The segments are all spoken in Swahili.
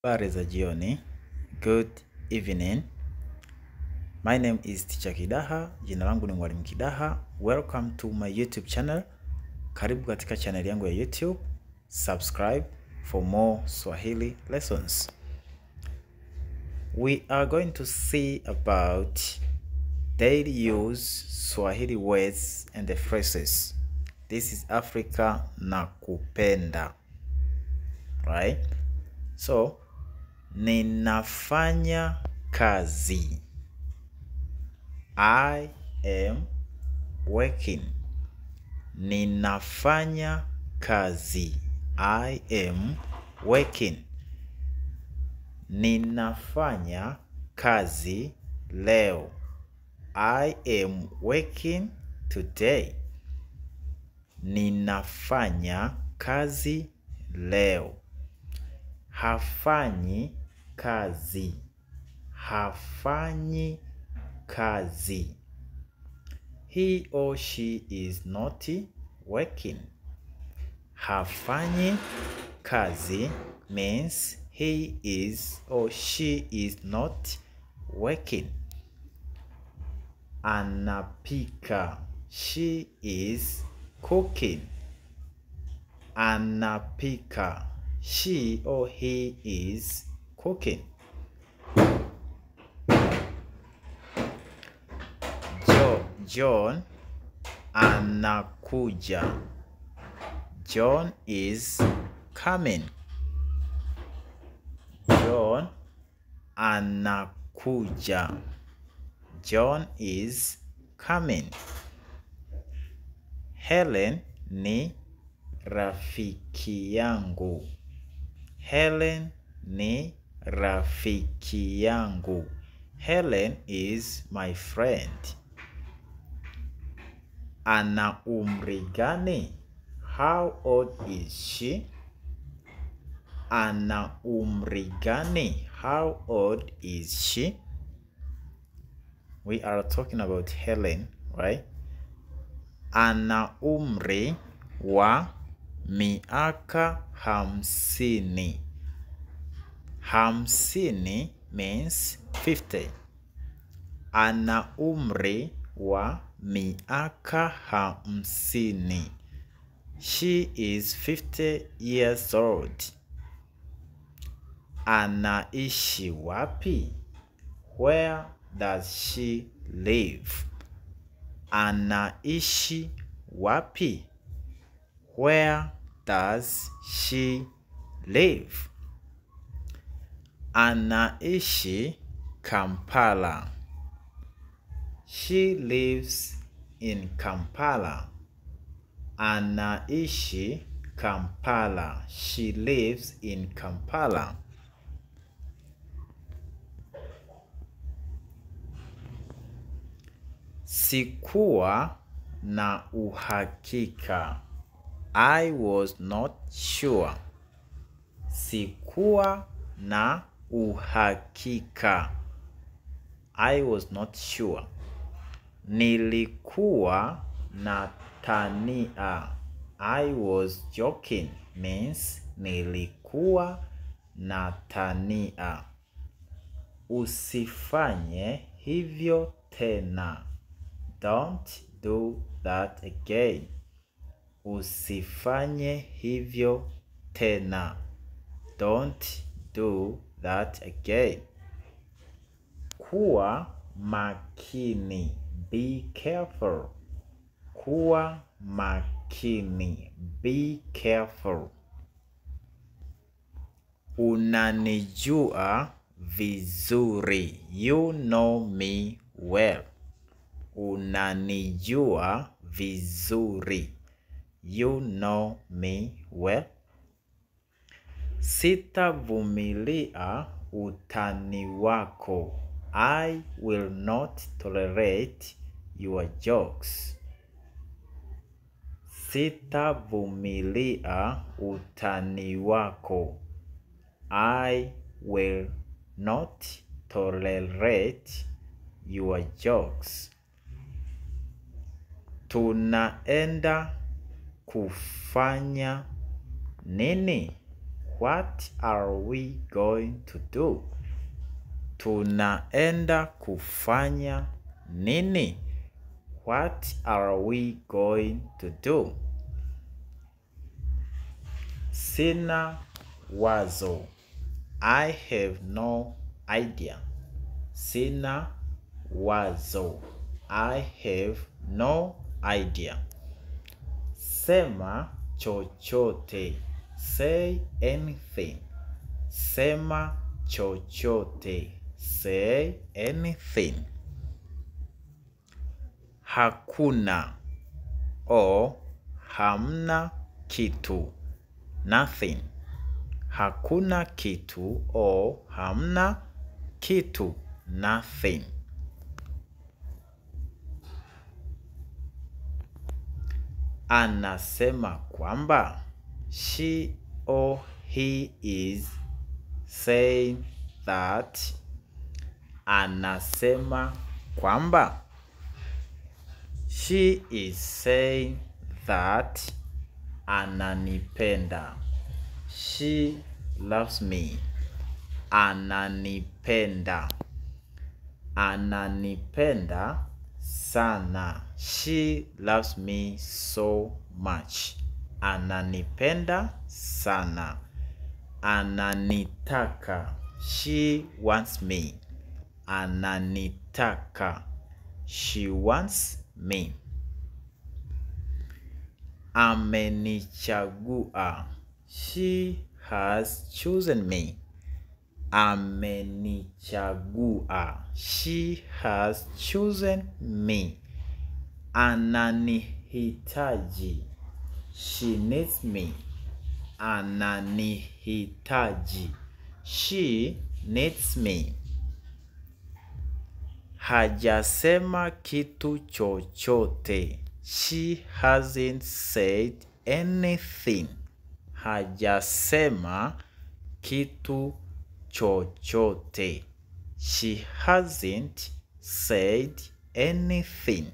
Habari za jioni. Good evening. My name is Teacher Kidaha. Jina langu ni Mwalimu Kidaha. Welcome to my YouTube channel. Karibu katika channel yangu ya YouTube. Subscribe for more Swahili lessons. We are going to see about daily use Swahili words and the phrases. This is Africa nakupenda. Right? So, ninafanya kazi. I am working. Ninafanya kazi. I am working. Ninafanya kazi leo. I am working today. Ninafanya kazi leo. Hafanyi kazi. Hafanyi kazi. He or she is not working. Hafanyi kazi means he is or she is not working. Anapika. She is cooking. Anapika. She or he is cooking. John anakuja. John is coming. John anakuja. John is coming. Helen ni rafiki yangu. Helen ni rafiki yangu. Helen is my friend. Ana umri gani? How old is she? Ana umri gani? How old is she? We are talking about Helen, right? Ana umri wa miaka hamsini. Hamsini means 50. Ana umri wa miaka hamsini. She is 50 years old. Anaishi wapi? Where does she live? Anaishi wapi? Where does she live? Anaishi Kampala. She lives in Kampala. Anaishi Kampala. She lives in Kampala. Sikuwa na uhakika. I was not sure. Sikuwa na uhakika. I was not sure. Nilikuwa na tania. I was joking means nilikuwa na tania. Usifanye hivyo tena. Don't do that again. Usifanye hivyo tena. Don't do that again. Kuwa makini. Be careful. Kuwa makini. Be careful. Unanijua vizuri. You know me well. Unanijua vizuri. You know me well. Sitavumilia utani wako. I will not tolerate your jokes. Sitavumilia utani wako. I will not tolerate your jokes. Tunaenda kufanya nini? What are we going to do? Tunaenda kufanya nini? What are we going to do? Sina wazo. I have no idea. Sina wazo. I have no idea. Sema chochote. Say anything. Sema chochote. Say anything. Hakuna or hamna kitu. Nothing. Hakuna kitu or hamna kitu. Nothing. Anasema kwamba. She or he is saying that. Anasema kwamba. She is saying that. Ananipenda. She loves me. Ananipenda. Ananipenda sana. She loves me so much. Ananipenda sana. Ananitaka. She wants me. Ananitaka. She wants me. Amenichagua. She has chosen me. Amenichagua. She has chosen me. Ananihitaji. She needs me. Ananihitaji. She needs me. Hajasema kitu chochote. She hasn't said anything. Hajasema kitu chochote. She hasn't said anything.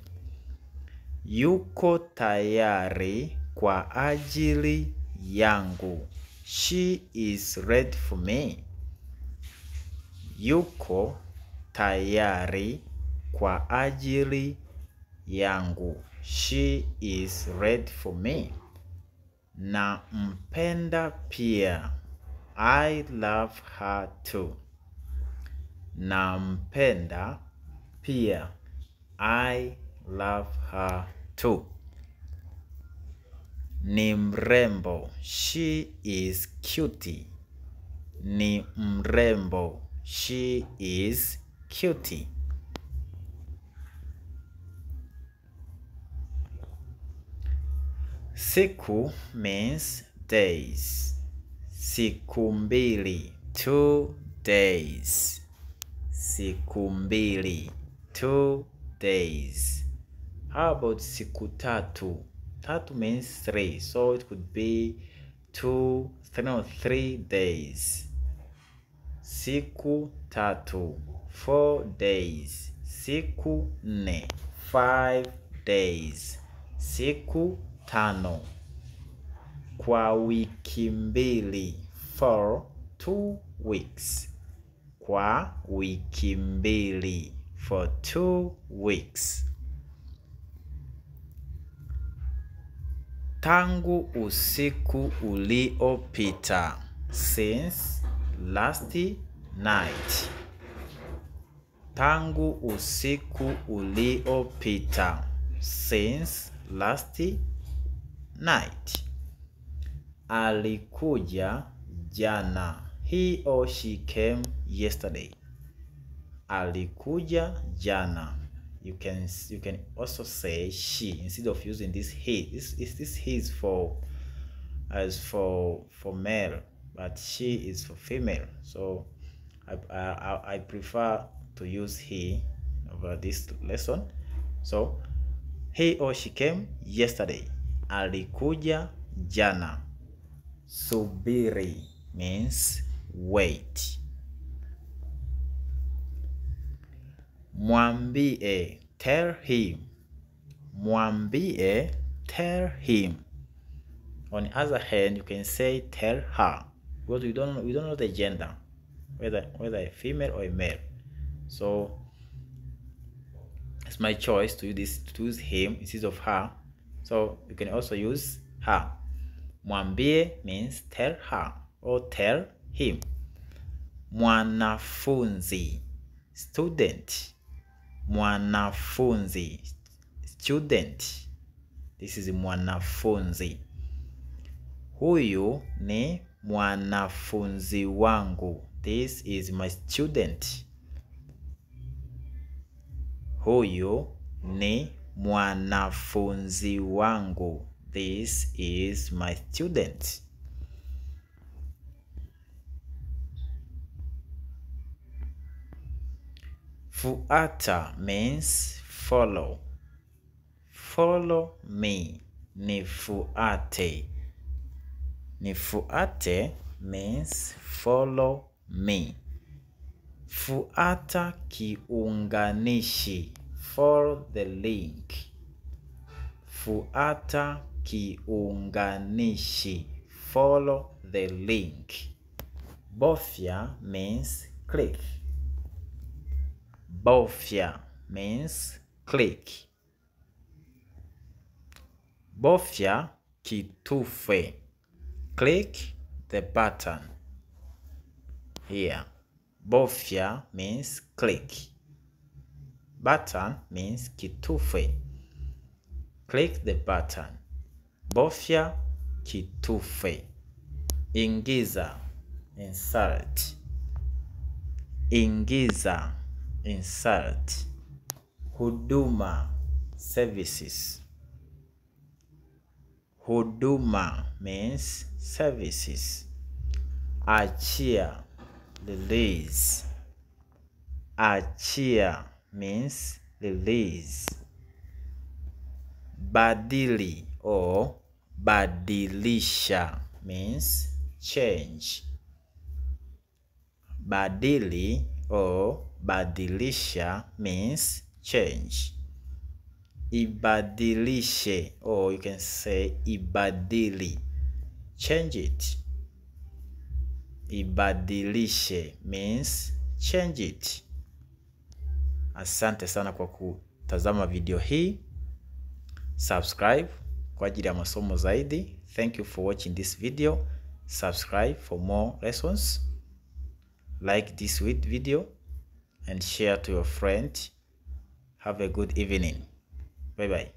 Yuko tayari kwa ajili yangu. She is ready for me. Yuko tayari kwa ajili yangu. She is ready for me. Nampenda pia. I love her too. Nampenda pia. I love her too. Ni mrembo. She is cutie. Ni mrembo. She is cutie. Siku means days. Siku mbili. 2 days. Siku mbili. 2 days. How about siku tatu? Tatu means 3. So it could be 3 days. Siku tatu. 4 days. Siku nne. 5 days. Siku tano. Kwa wiki mbili. For 2 weeks. Kwa wiki mbili. For 2 weeks. Tangu usiku uliopita. Since last night. Tangu usiku uliopita. Since last night. Alikuja jana. He or she came yesterday. Alikuja jana. You can also say she instead of using this he. This he is for male, but she is for female. So I prefer to use he over this lesson. So he or she came yesterday. Alikuja jana. Subiri means wait. Mwambie, tell him. Mwambie, tell him. On the other hand, you can say tell her. because we don't know the gender, whether a female or a male. So it's my choice to use him instead of her. So you can also use her. Mwambie means tell her or tell him. Mwanafunzi, student. Mwanafunzi, student. This is mwanafunzi. Huyu ni mwanafunzi wangu. This is my student. Huyu ni mwanafunzi wangu. This is my student. Fuata means follow. Follow me. Nifuate. Nifuate means follow me. Fuata kiunganishi. Follow the link. Fuata kiunganishi. Follow the link. Bofya means click. Bofya means click. Bofya kitufe. Click the button. Here. Bofya means click. Button means kitufe. Click the button. Bofya kitufe. Ingiza, insert. Ingiza, insert. Huduma, services. Huduma means services. Achia, release. Achia means release. Badili or badilisha means change. Badili or badilisha means change. Ibadilishe, or you can say ibadili. Change it. Ibadilishe means change it. Asante sana kwa kutazama video hii. Subscribe kwa ajili ya masomo zaidi. Thank you for watching this video. Subscribe for more lessons. Like this video and share to your friend. Have a good evening. Bye bye.